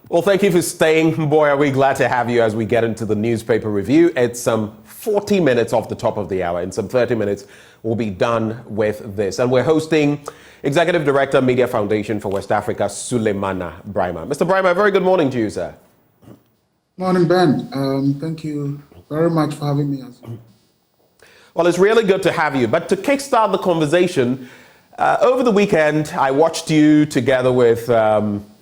Well, thank you for staying. Boy, are we glad to have you as we get into the newspaper review. It's 40 minutes off the top of the hour. In some 30 minutes, we'll be done with this. And we're hosting Executive Director, Media Foundation for West Africa, Sulemana Brima. Mr. Brima, very good morning to you, sir. Morning, Ben. Thank you very much for having me. Well, it's really good to have you. But to kickstart the conversation, over the weekend, I watched you together with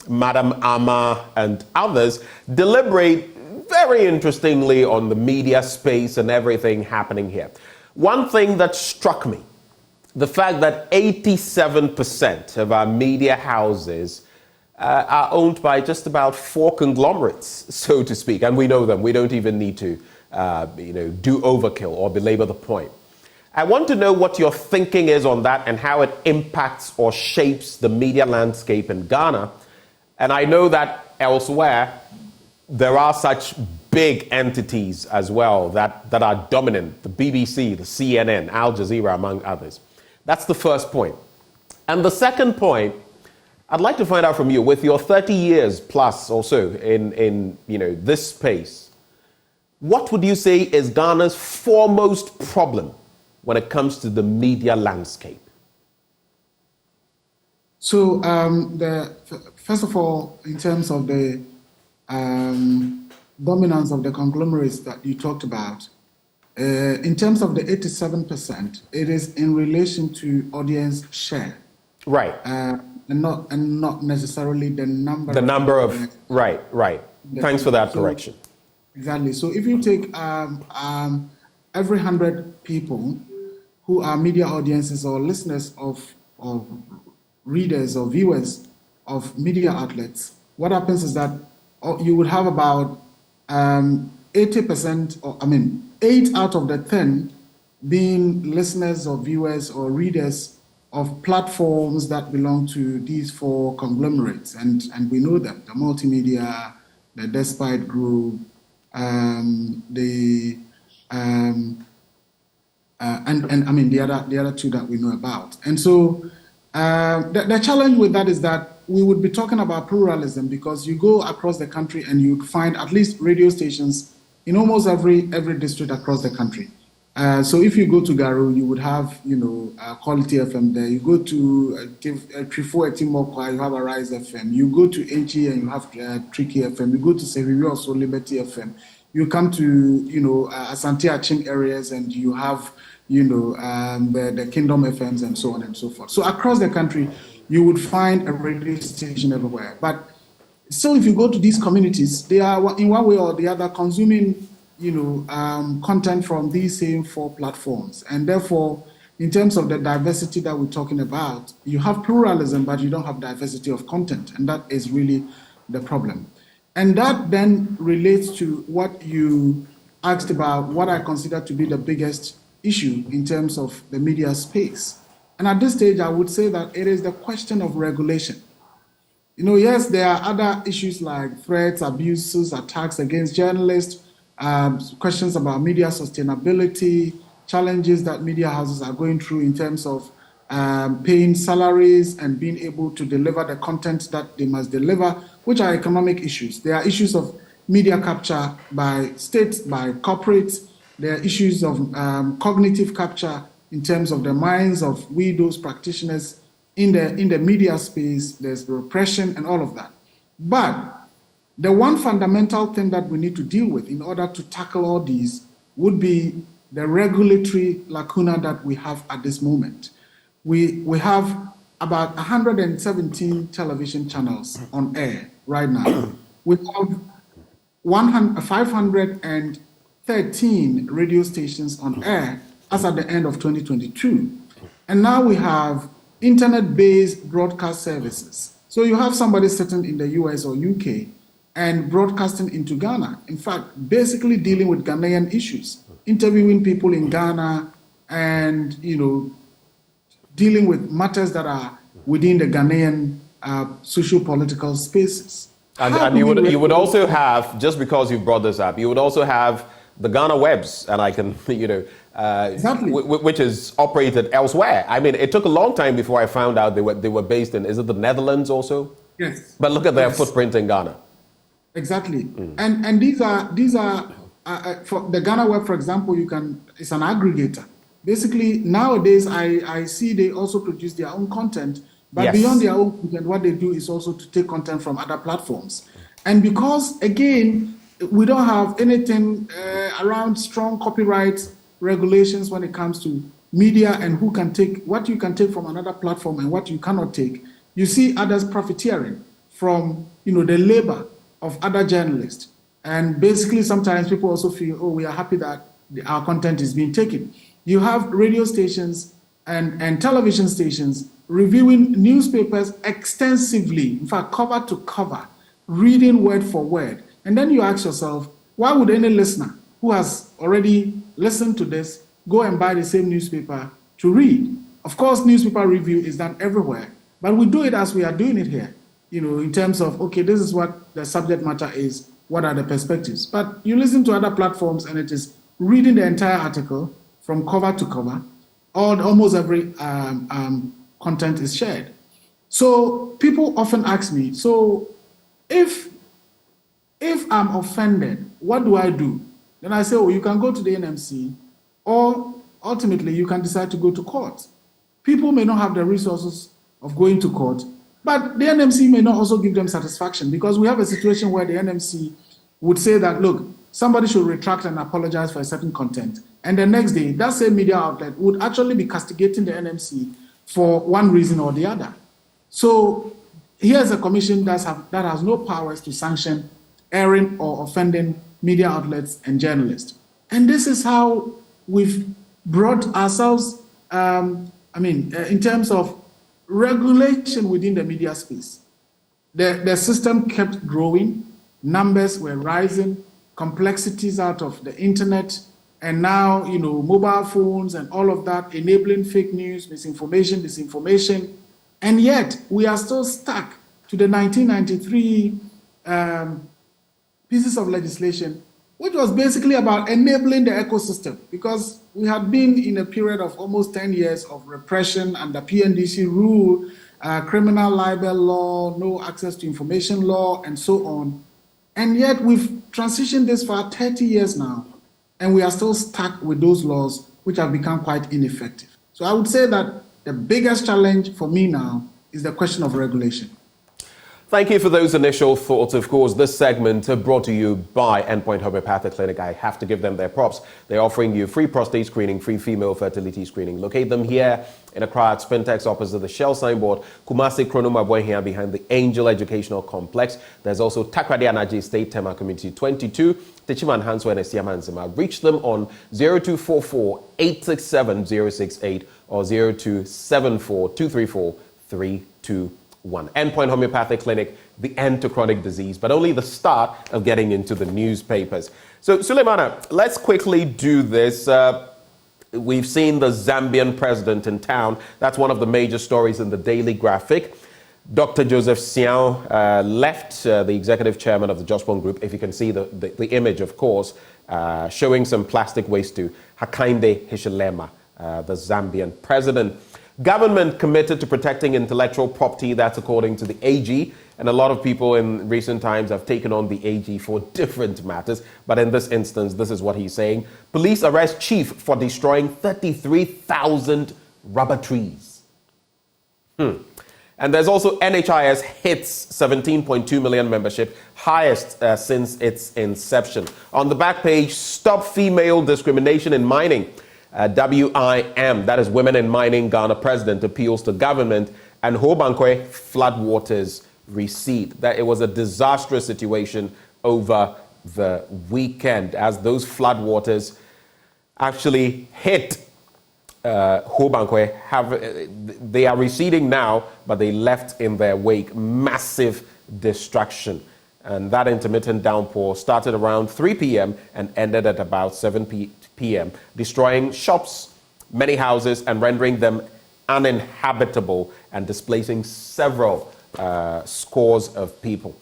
Madam Ama and others deliberate very interestingly on the media space and everything happening here. One thing that struck me, the fact that 87% of our media houses are owned by just about 4 conglomerates, so to speak, and we know them. We don't even need to do overkill or belabor the point. I want to know what your thinking is on that and how it impacts or shapes the media landscape in Ghana. And I know that elsewhere, there are such big entities as well that are dominant, the BBC, the CNN, Al Jazeera, among others. That's the first point. And the second point, I'd like to find out from you, with your 30 years plus or so in this space, what would you say is Ghana's foremost problem when it comes to the media landscape? So, first of all, in terms of the dominance of the conglomerates that you talked about, in terms of the 87%, it is in relation to audience share, right? And not necessarily the number. The number of right. Thanks for that correction. Exactly. So, if you take every 100 people who are media audiences or listeners of readers or viewers of media outlets, what happens is that you would have about 80%, 8 out of the 10 being listeners or viewers or readers of platforms that belong to these 4 conglomerates. And we know them, the multimedia, the Despite Group, the other 2 that we know about. And so the challenge with that is that we would be talking about pluralism, because you go across the country and you'd find at least radio stations in almost every district across the country. So if you go to Garu, you would have Quality FM there. You go to Trifo Etimokwa, you have Arise FM. You go to NHIS and you have Tricky FM. You go to Sevirio, also Liberty FM. You come to Asante Achim areas and you have the Kingdom FMs and so on and so forth. So across the country, you would find a radio station everywhere. But still, if you go to these communities, they are in one way or the other consuming, content from these same 4 platforms. And therefore, in terms of the diversity that we're talking about, you have pluralism, but you don't have diversity of content. And that is really the problem. And that then relates to what you asked about, what I consider to be the biggest issue in terms of the media space. And at this stage, I would say that it is the question of regulation. Yes, there are other issues like threats, abuses, attacks against journalists, questions about media sustainability, challenges that media houses are going through in terms of paying salaries and being able to deliver the content that they must deliver, which are economic issues. There are issues of media capture by states, by corporates. There are issues of cognitive capture in terms of the minds of those practitioners in the media space. There's repression and all of that. But the one fundamental thing that we need to deal with in order to tackle all these would be the regulatory lacuna that we have at this moment. We have about 117 television channels on air right now. We have 513 radio stations on air as at the end of 2022. And now we have internet-based broadcast services. So you have somebody sitting in the US or UK and broadcasting into Ghana. In fact, basically dealing with Ghanaian issues, interviewing people in Ghana and, dealing with matters that are within the Ghanaian socio-political spaces. And you would also have, just because you brought this up, you would also have the Ghana Webs, and I can, exactly. Which is operated elsewhere. I mean, it took a long time before I found out they were based in, is it the Netherlands also? Yes. But look at their footprint in Ghana. Exactly. And these are for the Ghana Web, for example, it's an aggregator. Basically, nowadays I see they also produce their own content, but beyond Yes. their own content, what they do is also to take content from other platforms. And because again, we don't have anything around strong copyright regulations when it comes to media and who can take what you can take from another platform and what you cannot take, you see others profiteering from the labor of other journalists. And basically, sometimes people also feel, oh, we are happy that our content is being taken. You have radio stations and television stations reviewing newspapers extensively, in fact, cover to cover, reading word for word. And then you ask yourself, why would any listener who has already listened to this go and buy the same newspaper to read? Of course, newspaper review is done everywhere, but we do it as we are doing it here, in terms of, okay, this is what the subject matter is, what are the perspectives? But you listen to other platforms and it is reading the entire article from cover to cover, almost every content is shared. So people often ask me, so if I'm offended, what do I do? Then I say, oh, you can go to the NMC, or ultimately you can decide to go to court. People may not have the resources of going to court, but the NMC may not also give them satisfaction, because we have a situation where the NMC would say that, look, somebody should retract and apologize for a certain content. And the next day, that same media outlet would actually be castigating the NMC for one reason or the other. So here's a commission that has no powers to sanction airing or offending media outlets and journalists. And this is how we've brought ourselves, in terms of regulation within the media space. The system kept growing, numbers were rising, complexities out of the internet, and now, mobile phones and all of that, enabling fake news, misinformation, disinformation. And yet, we are still stuck to the 1993 pieces of legislation, which was basically about enabling the ecosystem, because we had been in a period of almost 10 years of repression under PNDC rule, criminal libel law, no access to information law, and so on. And yet we've transitioned this for 30 years now, and we are still stuck with those laws, which have become quite ineffective. So I would say that the biggest challenge for me now is the question of regulation. Thank you for those initial thoughts. Of course, this segment brought to you by Endpoint Homeopathic Clinic. I have to give them their props. They're offering you free prostate screening, free female fertility screening. Locate them here in Accra at Spintex opposite the Shell signboard, Kumasi Kronoma Boyhia behind the Angel Educational Complex. There's also Takrady Anaji State Tema Community 22, Techiman Hanswa and Esiamanzima. Reach them on 0244 867 068 or 0274 234 321. Endpoint Homeopathic Clinic, the end to chronic disease, but only the start of getting into the newspapers. So, Suleimana, let's quickly do this. We've seen the Zambian president in town. That's one of the major stories in the Daily Graphic. Dr. Joseph Siao left the executive chairman of the Jospon Group. If you can see the image, of course, showing some plastic waste to Hakainde Hichilema, the Zambian president. Government committed to protecting intellectual property, that's according to the AG. And a lot of people in recent times have taken on the AG for different matters. But in this instance, this is what he's saying. Police arrest chief for destroying 33,000 rubber trees. And there's also NHIS hits 17.2 million membership, highest since its inception. On the back page, stop female discrimination in mining. WIM, that is Women in Mining Ghana president, appeals to government, and Hobankwe floodwaters recede. That it was a disastrous situation over the weekend as those floodwaters actually hit Hobankwe. They are receding now, but they left in their wake massive destruction. And that intermittent downpour started around 3 p.m. and ended at about 7 p.m., destroying shops, many houses, and rendering them uninhabitable and displacing several scores of people.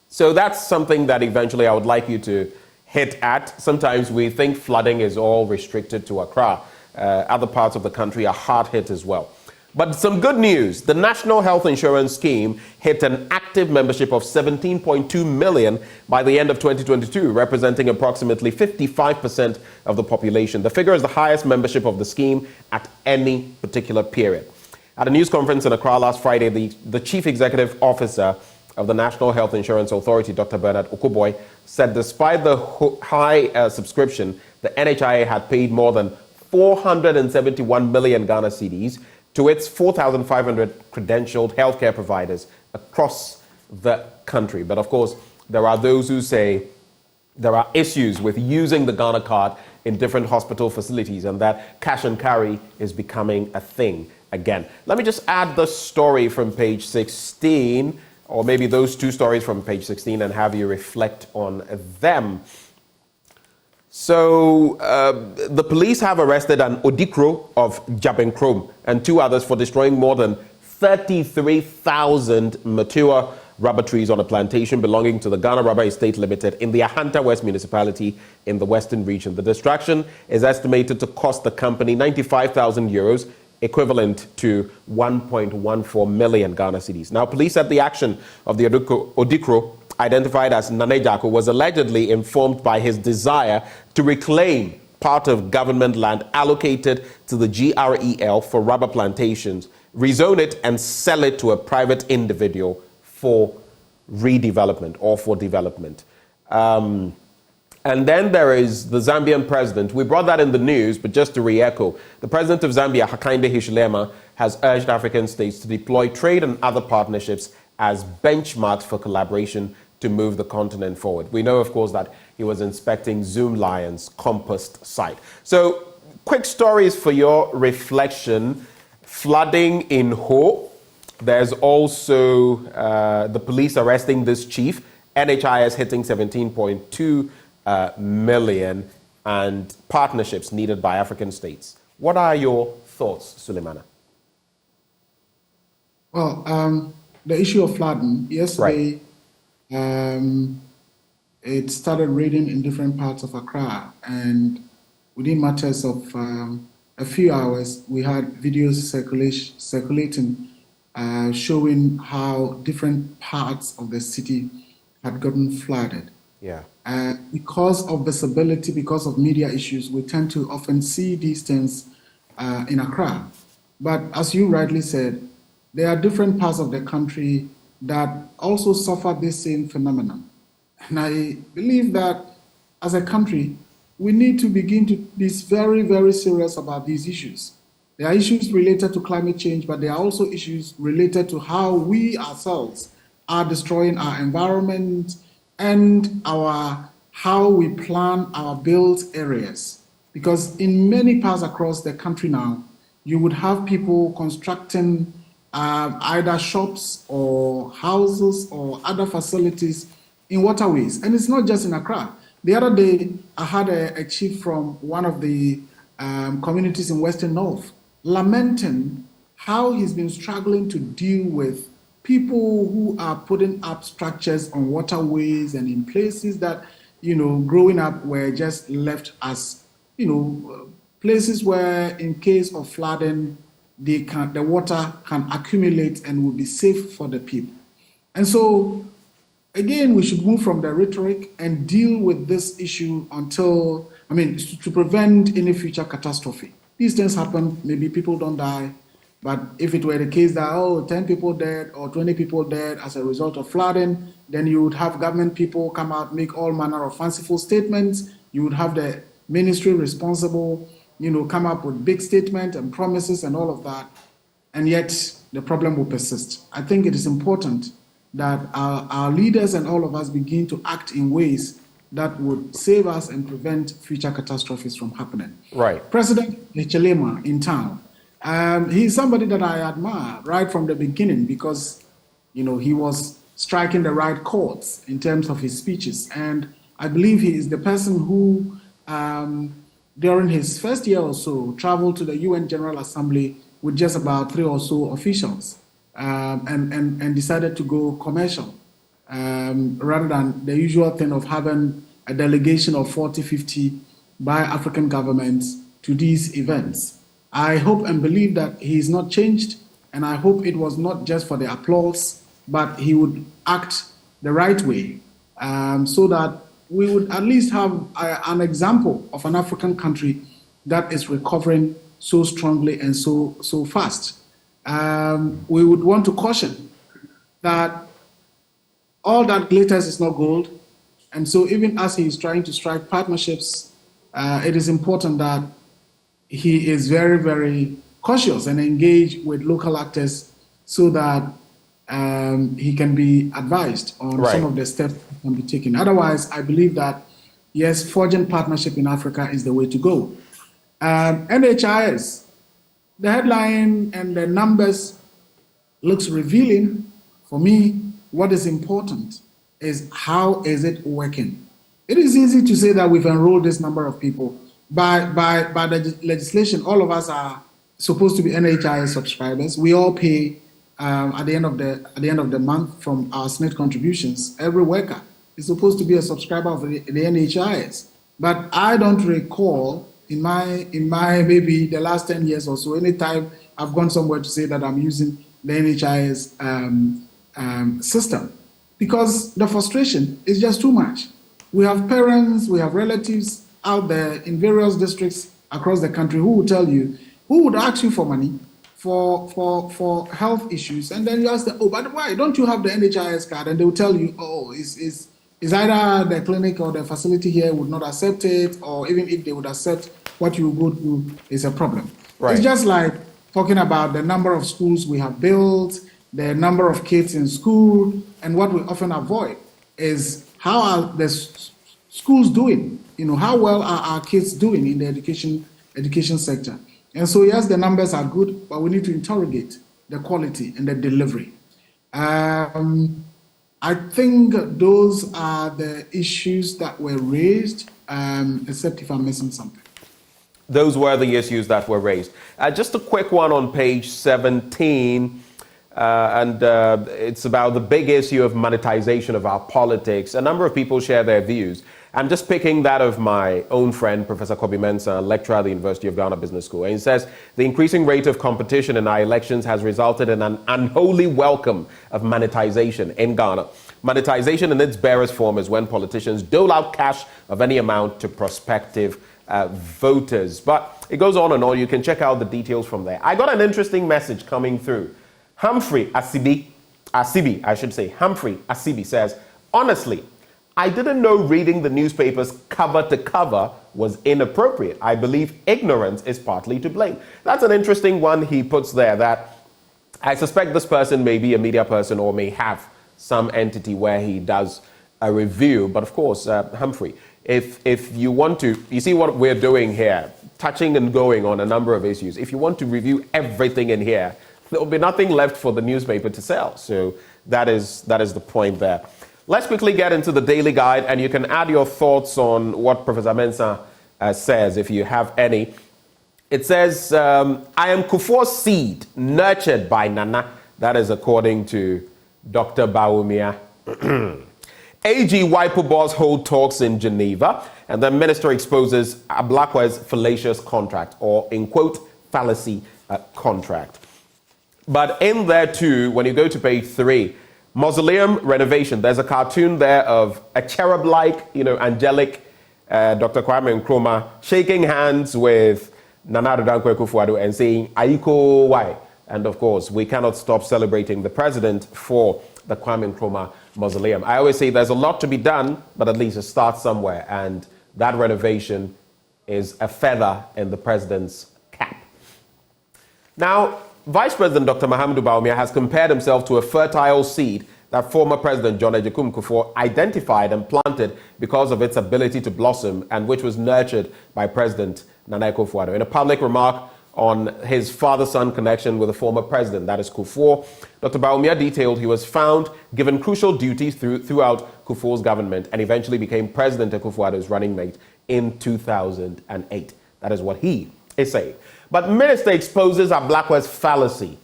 So that's something that eventually I would like you to hit at. Sometimes we think flooding is all restricted to Accra. Other parts of the country are hard hit as well. But some good news. The National Health Insurance Scheme hit an active membership of 17.2 million by the end of 2022, representing approximately 55% of the population. The figure is the highest membership of the scheme at any particular period. At a news conference in Accra last Friday, the Chief Executive Officer of the National Health Insurance Authority, Dr. Bernard Okoboy, said despite the high subscription, the NHIS had paid more than 471 million Ghana cedis to its 4,500 credentialed healthcare providers across the country. But of course, there are those who say there are issues with using the Ghana card in different hospital facilities and that cash and carry is becoming a thing again. Let me just add the story from page 16, or maybe those two stories from page 16, and have you reflect on them. So the police have arrested an Odikro of Jabenkrom and two others for destroying more than 33,000 mature rubber trees on a plantation belonging to the Ghana Rubber Estate Limited in the Ahanta West municipality in the Western region. The destruction is estimated to cost the company 95,000 euros, equivalent to 1.14 million Ghana cedis. Now, police said the action of the Odikro, identified as Nanejako, was allegedly informed by his desire to reclaim part of government land allocated to the GREL for rubber plantations, rezone it and sell it to a private individual for redevelopment or for development. And then there is the Zambian president. We brought that in the news, but just to re-echo, the president of Zambia, Hakainde Hichilema, has urged African states to deploy trade and other partnerships as benchmarks for collaboration to move the continent forward. We know, of course, that he was inspecting Zoom Lion's compost site. So, quick stories for your reflection. Flooding in Ho. There's also the police arresting this chief. NHIS hitting 17.2 million, and partnerships needed by African states. What are your thoughts, Suleimana? Well, the issue of flooding, yesterday, it started raining in different parts of Accra, and within matters of a few hours, we had videos circulating showing how different parts of the city had gotten flooded. Yeah. Because of visibility, because of media issues, we tend to often see these things in Accra. But as you rightly said, there are different parts of the country that also suffer this same phenomenon. And I believe that as a country, we need to begin to be very, very serious about these issues. There are issues related to climate change, but there are also issues related to how we ourselves are destroying our environment and how we plan our built areas. Because in many parts across the country now, you would have people constructing either shops or houses or other facilities in waterways. And it's not just in Accra. The other day, I had a chief from one of the communities in Western North lamenting how he's been struggling to deal with people who are putting up structures on waterways and in places that, growing up were just left as, places where in case of flooding, the water can accumulate and will be safe for the people. And so, again, we should move from the rhetoric and deal with this issue to prevent any future catastrophe. These things happen, maybe people don't die, but if it were the case that, 10 people dead or 20 people dead as a result of flooding, then you would have government people come out, make all manner of fanciful statements. You would have the ministry responsible, come up with big statements and promises and all of that, and yet the problem will persist. I think it is important that our leaders and all of us begin to act in ways that would save us and prevent future catastrophes from happening. Right. President Hichilema in town, he's somebody that I admire right from the beginning because, he was striking the right chords in terms of his speeches. And I believe he is the person who, during his first year or so, traveled to the UN General Assembly with just about 3 or so officials and decided to go commercial rather than the usual thing of having a delegation of 40, 50 by African governments to these events. I hope and believe that he is not changed. And I hope it was not just for the applause, but he would act the right way, so that we would at least have an example of an African country that is recovering so strongly and so fast. We would want to caution that all that glitters is not gold. And so even as he is trying to strike partnerships, it is important that he is very, very cautious and engaged with local actors so that he can be advised on some of the steps that can be taken. Otherwise, I believe that, yes, forging partnership in Africa is the way to go. NHIS, the headline and the numbers looks revealing. For me, what is important is how is it working? It is easy to say that we've enrolled this number of people. By the legislation, all of us are supposed to be NHIS subscribers. We all pay at the end of the month from our SNIT contributions. Every worker is supposed to be a subscriber of the NHIS. But I don't recall in my maybe the last 10 years or so, anytime I've gone somewhere to say that I'm using the NHIS system, because the frustration is just too much. We have parents, we have relatives out there in various districts across the country who will tell you, who would ask you for money for health issues, and then you ask them, oh, but why don't you have the NHIS card? And they will tell you, oh, is either the clinic or the facility here would not accept it, or even if they would accept, what you go through is a problem. Right. It's just like talking about the number of schools we have built, the number of kids in school, and what we often avoid is how are the schools doing? You know, how well are our kids doing in the education sector? And so, yes, the numbers are good, but we need to interrogate the quality and the delivery. I think those are the issues that were raised, except if I'm missing something. Those were the issues that were raised. Just a quick one on page 17, and it's about the big issue of monetization of our politics. A number of people share their views. I'm just picking that of my own friend, Professor Kobi Mensah, lecturer at the University of Ghana Business School. And he says, the increasing rate of competition in our elections has resulted in an unholy welcome of monetization in Ghana. Monetization in its barest form is when politicians dole out cash of any amount to prospective voters. But it goes on and on. You can check out the details from there. I got an interesting message coming through. Humphrey Asibi, Humphrey Asibi says, honestly, I didn't know reading the newspapers cover to cover was inappropriate. I believe ignorance is partly to blame. That's an interesting one he puts there, that I suspect this person may be a media person or may have some entity where he does a review. But of course, Humphrey, if you want to, you see what we're doing here, touching and going on a number of issues. If you want to review everything in here, there will be nothing left for the newspaper to sell. So that is the point there. Let's quickly get into the daily guide, and you can add your thoughts on what Professor Mensah says, if you have any. It says, I am Kufuor's seed, nurtured by Nana. That is according to Dr. Bawumia. AG Waipo hold talks in Geneva, and the minister exposes Ablakwa's fallacious contract, or in quote, fallacy contract. But in there too, when you go to page 3, mausoleum renovation, there's a cartoon there of a cherub-like, angelic Dr. Kwame Nkrumah shaking hands with Nana Addo Dankwa Akufo-Addo and saying, Aiko why? And of course, we cannot stop celebrating the president for the Kwame Nkrumah mausoleum. I always say there's a lot to be done, but at least it starts somewhere. And that renovation is a feather in the president's cap. Now, Vice President Dr. Mahamudu Bawumia has compared himself to a fertile seed that former President John Agyekum Kufuor identified and planted because of its ability to blossom, and which was nurtured by President Nana Akufo-Addo. In a public remark on his father-son connection with the former president, that is Kufuor, Dr. Bawumia detailed he was found given crucial duties throughout Kufuor's government and eventually became President Akufo-Addo's running mate in 2008. That is what he is saying. But Minister exposes Ablakwa's fallacy.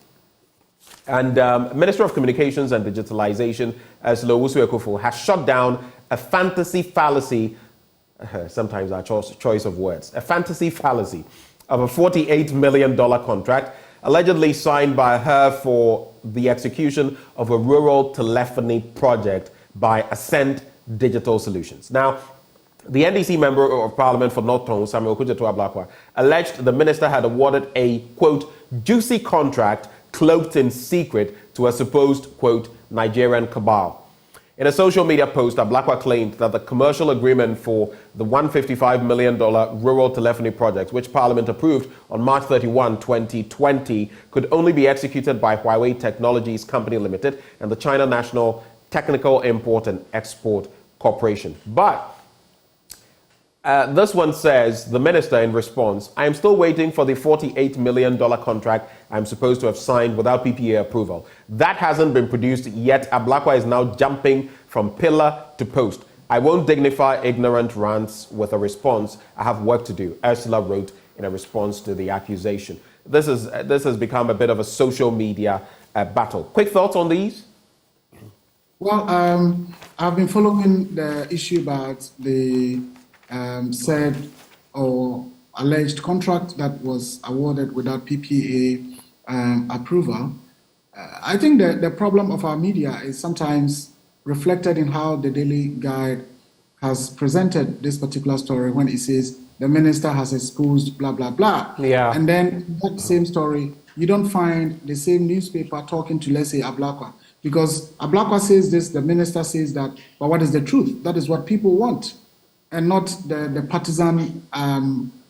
And Minister of Communications and Digitalization, Slowusu Ekufo, has shut down a fantasy fallacy, sometimes our choice of words, a fantasy fallacy of a $48 million contract allegedly signed by her for the execution of a rural telephony project by Ascent Digital Solutions. Now, the NDC member of Parliament for North Tongue, Samuel Kujetu Ablakwa, alleged the minister had awarded a, quote, juicy contract cloaked in secret to a supposed, quote, Nigerian cabal. In a social media post, Ablakwa claimed that the commercial agreement for the $155 million rural telephony project, which Parliament approved on March 31, 2020, could only be executed by Huawei Technologies Company Limited and the China National Technical Import and Export Corporation. But this one says, the minister in response, I am still waiting for the $48 million contract I'm supposed to have signed without PPA approval. That hasn't been produced yet. Ablakwa is now jumping from pillar to post. I won't dignify ignorant rants with a response. I have work to do, Ursula wrote in a response to the accusation. This has become a bit of a social media battle. Quick thoughts on these? Well, I've been following the issue about the said or alleged contract that was awarded without PPA approval. I think that the problem of our media is sometimes reflected in how the Daily Guide has presented this particular story when it says the minister has exposed blah, blah, blah. Yeah. And then that same story, you don't find the same newspaper talking to, let's say, Ablakwa. Because Ablakwa says this, the minister says that, but what is the truth? That is what people want, and not the partisan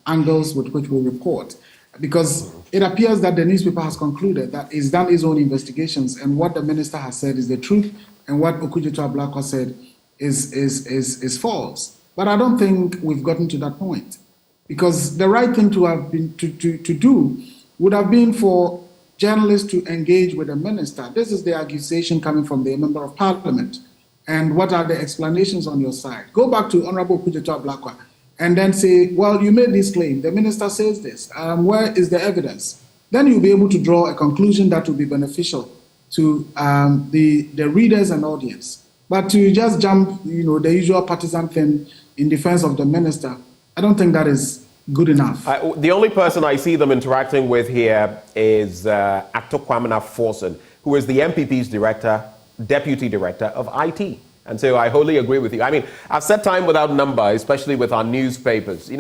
angles with which we report. Because it appears that the newspaper has concluded that it's done its own investigations, and what the minister has said is the truth, and what Okujetu Ablakwa said is false. But I don't think we've gotten to that point, because the right thing to have been to do would have been for journalists to engage with the minister. This is the accusation coming from the member of parliament. And what are the explanations on your side? Go back to Honorable Okujetu Ablakwa and then say, well, you made this claim. The minister says this. Where is the evidence? Then you'll be able to draw a conclusion that will be beneficial to the readers and audience. But to just jump, the usual partisan thing in defense of the minister, I don't think that is good enough. The only person I see them interacting with here is Actor Kwamina Forson, who is the MPP's deputy director of IT. And so I wholly agree with you. I mean, I've said time without number, especially with our newspapers.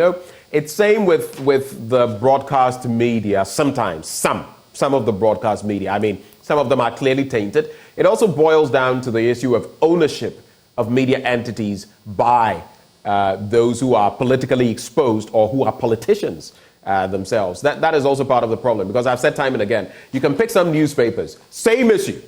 It's same with the broadcast media. Sometimes, some of the broadcast media. I mean, some of them are clearly tainted. It also boils down to the issue of ownership of media entities by those who are politically exposed or who are politicians themselves. That is also part of the problem, because I've said time and again, you can pick some newspapers, same issue,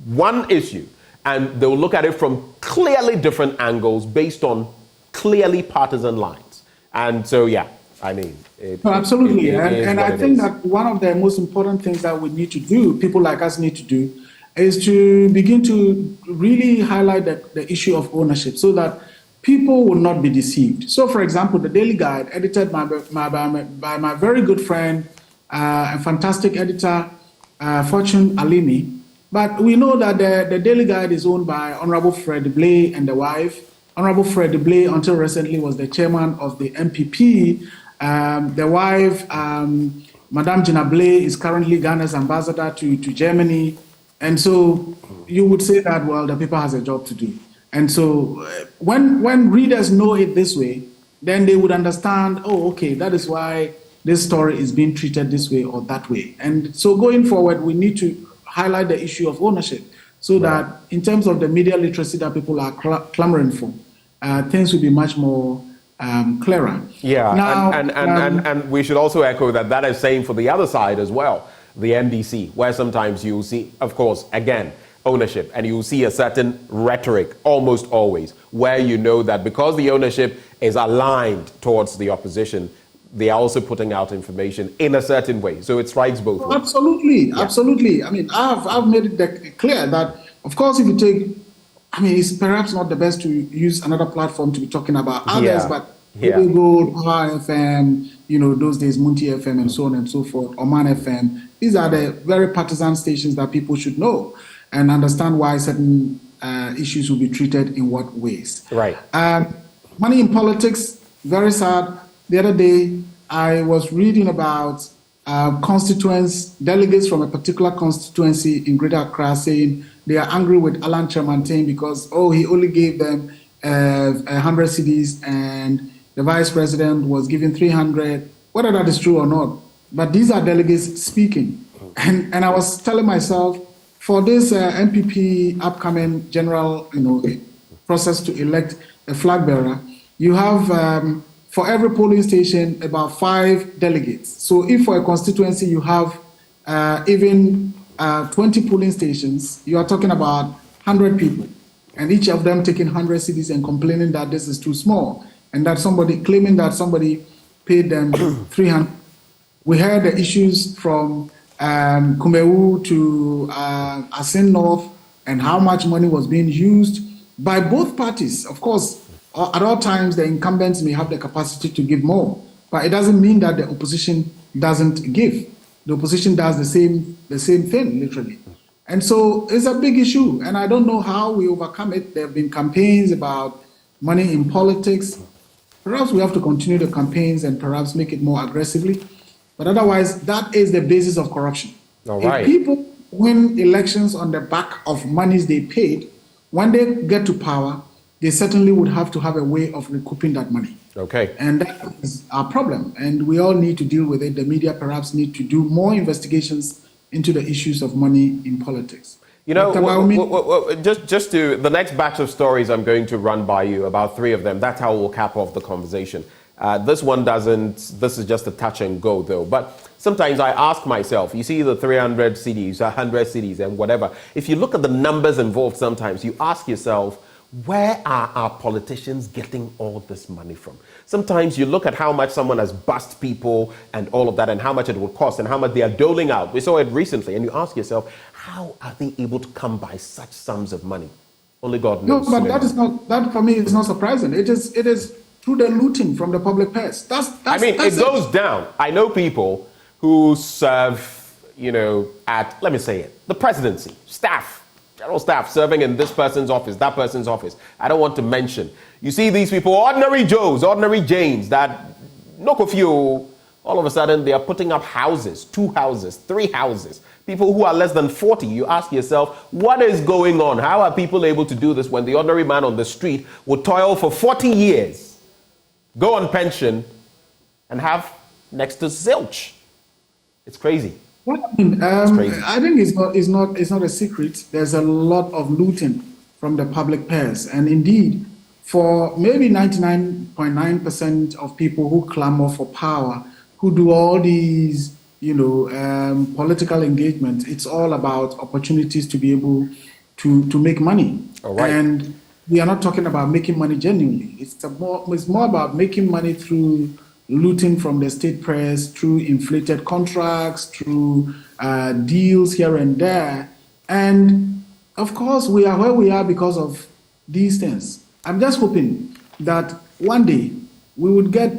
one issue, and they'll look at it from clearly different angles based on clearly partisan lines. And so, yeah, I mean... absolutely. And I think that one of the most important things that we need to do, people like us need to do, is to begin to really highlight the issue of ownership so that people will not be deceived. So, for example, the Daily Guide, edited by my very good friend, a fantastic editor, Fortune Alimi. But we know that the Daily Guide is owned by Honorable Fred Blay and the wife. Honorable Fred Blay, until recently, was the chairman of the MPP. The wife, Madame Gina Blay, is currently Ghana's ambassador to Germany. And so you would say that, well, the paper has a job to do. And so when readers know it this way, then they would understand, oh, okay, that is why this story is being treated this way or that way. And so going forward, we need to highlight the issue of ownership so that in terms of the media literacy that people are clamoring for, things will be much more clearer. Yeah, now, and we should also echo that is same for the other side as well, the NDC, where sometimes you'll see, of course, again, ownership, and you'll see a certain rhetoric almost always where you know that because the ownership is aligned towards the opposition, they are also putting out information in a certain way. So it strikes both ways. Absolutely, yeah. Absolutely. I mean, I've made it clear that, of course, if you take, I mean, it's perhaps not the best to use another platform to be talking about others, but Google, Power FM, those days, Munti FM, and so on and so forth, Oman FM. These are the very partisan stations that people should know and understand why certain issues will be treated in what ways. Right. Money in politics, very sad. The other day, I was reading about constituents, delegates from a particular constituency in Greater Accra saying they are angry with Alan Tremantain because, he only gave them 100 cedis and the vice president was given 300, whether that is true or not. But these are delegates speaking. And I was telling myself, for this MPP upcoming general process to elect a flag bearer, you have for every polling station about 5 delegates. So if for a constituency you have even 20 polling stations, you are talking about 100 people, and each of them taking 100 cedis and complaining that this is too small, and that somebody claiming that somebody paid them 300. We heard the issues from Kumewu to Asin North and how much money was being used by both parties. Of course, at all times, the incumbents may have the capacity to give more, but it doesn't mean that the opposition doesn't give. The opposition does the same thing, literally. And so it's a big issue, and I don't know how we overcome it. There have been campaigns about money in politics. Perhaps we have to continue the campaigns and perhaps make it more aggressively. But otherwise, that is the basis of corruption. All right. If people win elections on the back of monies they paid, when they get to power, they certainly would have to have a way of recouping that money. Okay. And that is our problem. And we all need to deal with it. The media perhaps need to do more investigations into the issues of money in politics. Just to the next batch of stories I'm going to run by you, about 3 of them. That's how we'll cap off the conversation. This one doesn't, this is just a touch and go though. But sometimes I ask myself, you see the 300 CDs, 100 CDs and whatever. If you look at the numbers involved sometimes, you ask yourself, where are our politicians getting all this money from? Sometimes you look at how much someone has bussed people and all of that and how much it will cost and how much they are doling out. We saw it recently and you ask yourself, how are they able to come by such sums of money? Only God knows. No, but that for me is not surprising. It is through the looting from the public purse. It goes down. I know people who serve, at, let me say it, the presidency, general staff serving in this person's office, that person's office. I don't want to mention. You see these people, ordinary Joes, ordinary Janes, that knock a few, all of a sudden they are putting up houses, 2 houses, 3 houses. People who are less than 40, you ask yourself, what is going on? How are people able to do this when the ordinary man on the street would toil for 40 years, go on pension, and have next to zilch? It's crazy. Well, I think it's not a secret. There's a lot of looting from the public purse, and indeed, for maybe 99.9% of people who clamor for power, who do all these, political engagement, it's all about opportunities to be able to make money. All right. And we are not talking about making money genuinely. It's more about making money through looting from the state press, through inflated contracts, through deals here and there. And of course, we are where we are because of these things. I'm just hoping that one day we would get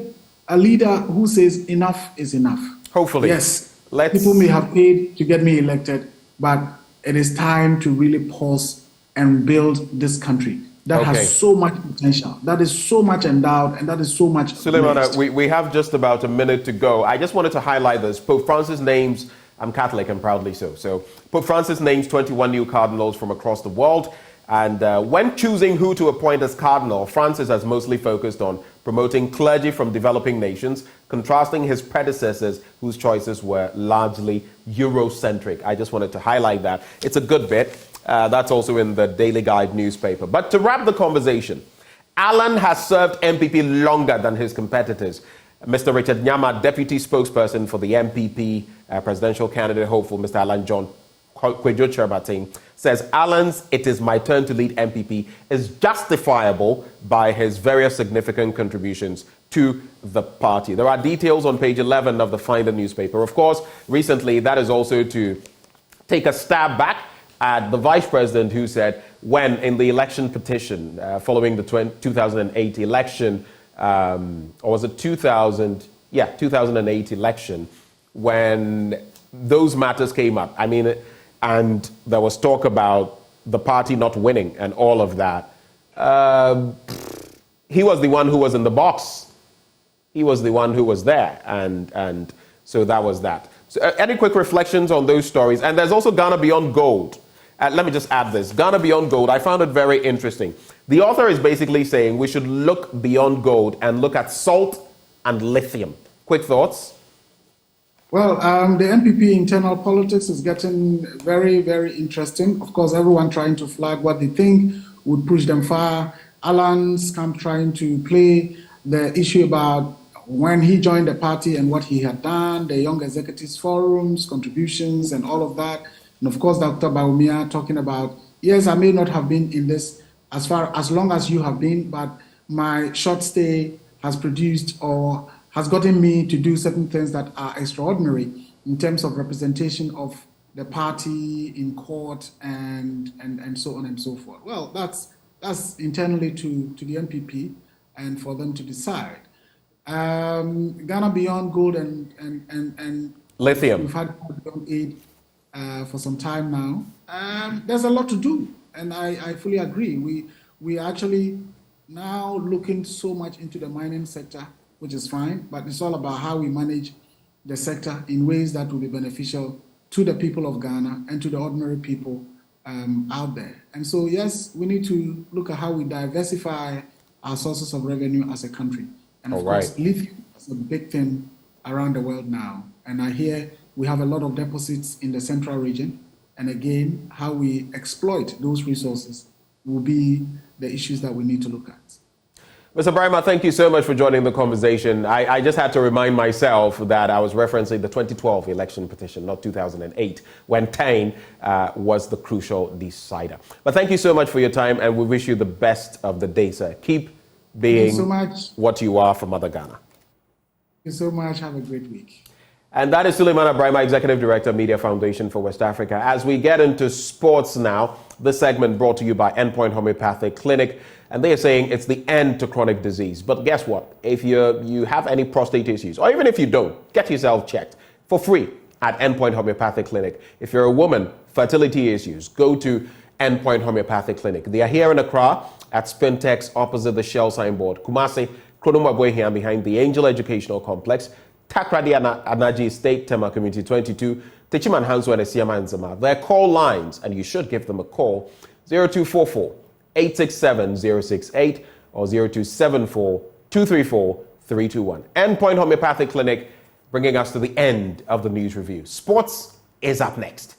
a leader who says enough is enough. Hopefully. Yes, people may have paid to get me elected, but it is time to really pause and build this country. That has so much potential, that is so much endowed, and that is so much. Suleiman, we have just about a minute to go. I just wanted to highlight this. Pope Francis names, I'm Catholic and proudly so. So Pope Francis names 21 new cardinals from across the world. And when choosing who to appoint as cardinal, Francis has mostly focused on promoting clergy from developing nations, contrasting his predecessors whose choices were largely Eurocentric. I just wanted to highlight that. It's a good bit. That's also in the Daily Guide newspaper. But to wrap the conversation, Alan has served MPP longer than his competitors. Mr. Richard Nyama, deputy spokesperson for the MPP presidential candidate hopeful, Mr. Alan John Kwejo Cherbating, says Alan's "It is my turn to lead MPP" is justifiable by his various significant contributions to the party. There are details on page 11 of the Finder newspaper. Of course, recently that is also to take a stab back at the vice president who said when in the election petition following the 2008 election, or was it 2008 election, when those matters came up, and there was talk about the party not winning and all of that. He was the one who was in the box. He was the one who was there, and so that was that. So, any quick reflections on those stories? And there's also Ghana Beyond Gold. Let me just add this. Ghana Beyond Gold, I found it very interesting. The author is basically saying we should look beyond gold and look at salt and lithium. Quick thoughts? Well, the NPP internal politics is getting very, very interesting. Of course, everyone trying to flag what they think would push them far. Alan's camp trying to play the issue about when he joined the party and what he had done, the Young Executives Forums, contributions, and all of that. And of course, Dr. Baumia talking about, yes, I may not have been in this as long as you have been, but my short stay has produced or has gotten me to do certain things that are extraordinary in terms of representation of the party in court and so on and so forth. Well, that's internally to the NPP and for them to decide. Ghana Beyond Gold and lithium. We've had Beyond Aid for some time now. There's a lot to do, and I fully agree. We actually now looking so much into the mining sector, which is fine, but it's all about how we manage the sector in ways that will be beneficial to the people of Ghana and to the ordinary people out there. And so, yes, we need to look at how we diversify our sources of revenue as a country. And of course, lithium is a big thing around the world now. And I hear we have a lot of deposits in the central region. And again, how we exploit those resources will be the issues that we need to look at. Mr. Brima, thank you so much for joining the conversation. I just had to remind myself that I was referencing the 2012 election petition, not 2008, when Tain was the crucial decider. But thank you so much for your time, and we wish you the best of the day, sir. Keep being so much. What you are for Mother Ghana. Thank you so much. Have a great week. And that is Suleiman Brima, Executive Director, Media Foundation for West Africa. As we get into sports now, this segment brought to you by Endpoint Homeopathic Clinic. And they are saying it's the end to chronic disease. But guess what? If you have any prostate issues, or even if you don't, get yourself checked for free at Endpoint Homeopathic Clinic. If you're a woman, fertility issues, go to Endpoint Homeopathic Clinic. They are here in Accra at Spintex opposite the Shell signboard. Kumasi, Kronoma here behind the Angel Educational Complex. Takrady Anaji State Tema Community 22. Techiman Hanzo and Esiama Nzema. Their call lines, and you should give them a call, 0244 867 068 or 0274 234 321. Endpoint Homeopathic Clinic, bringing us to the end of the news review. Sports is up next.